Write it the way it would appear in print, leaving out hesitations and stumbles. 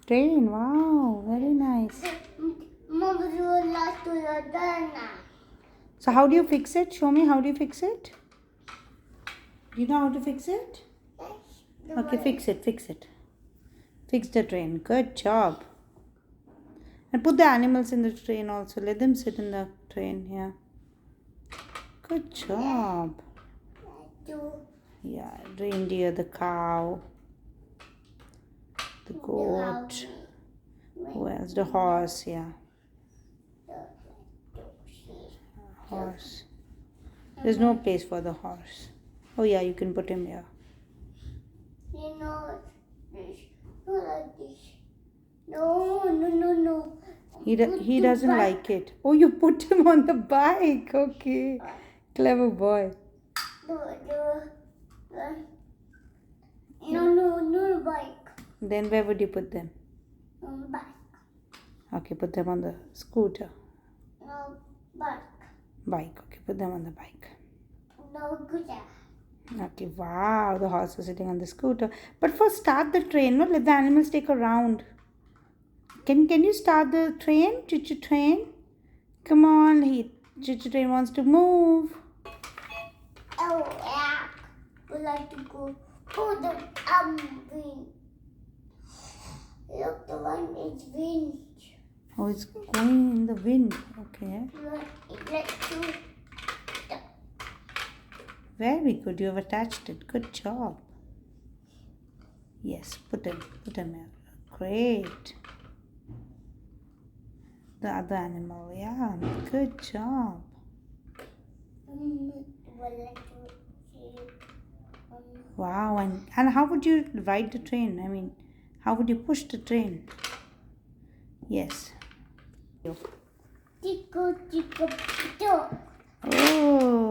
Train, wow, very nice. So how do you fix it? Show me, how do you fix it? Do you know how to fix it? Okay, fix it. Fix the train. Good job. And put the animals in the train also. Let them sit in the train. Yeah. Good job. Yeah, reindeer, the cow, the goat. Who else? The horse. Yeah, horse. There's no place for the horse. Oh yeah, you can put him here. No. He doesn't like it. Oh, you put him on the bike. Okay, clever boy. No, bike. Then where would you put them? Bike. Okay, put them on the scooter. No, bike. Bike. Okay, put them on the bike. No, good. Okay, wow, the horse is sitting on the scooter. But first, start the train. No, let the animals take a round. Can you start the train, Choo-choo train? Come on, Choo-choo train wants to move. Oh, yeah. Would like to go to the wind. Look, the one is wind. Oh, it's going in the wind. Okay. Let's do. Very good. You have attached it. Good job. Yes, put him here. Great. The other animal. Yeah, good job. Wow. And how would you ride the train? I mean, how would you push the train? Yes. Tickle, tickle, tickle. Oh.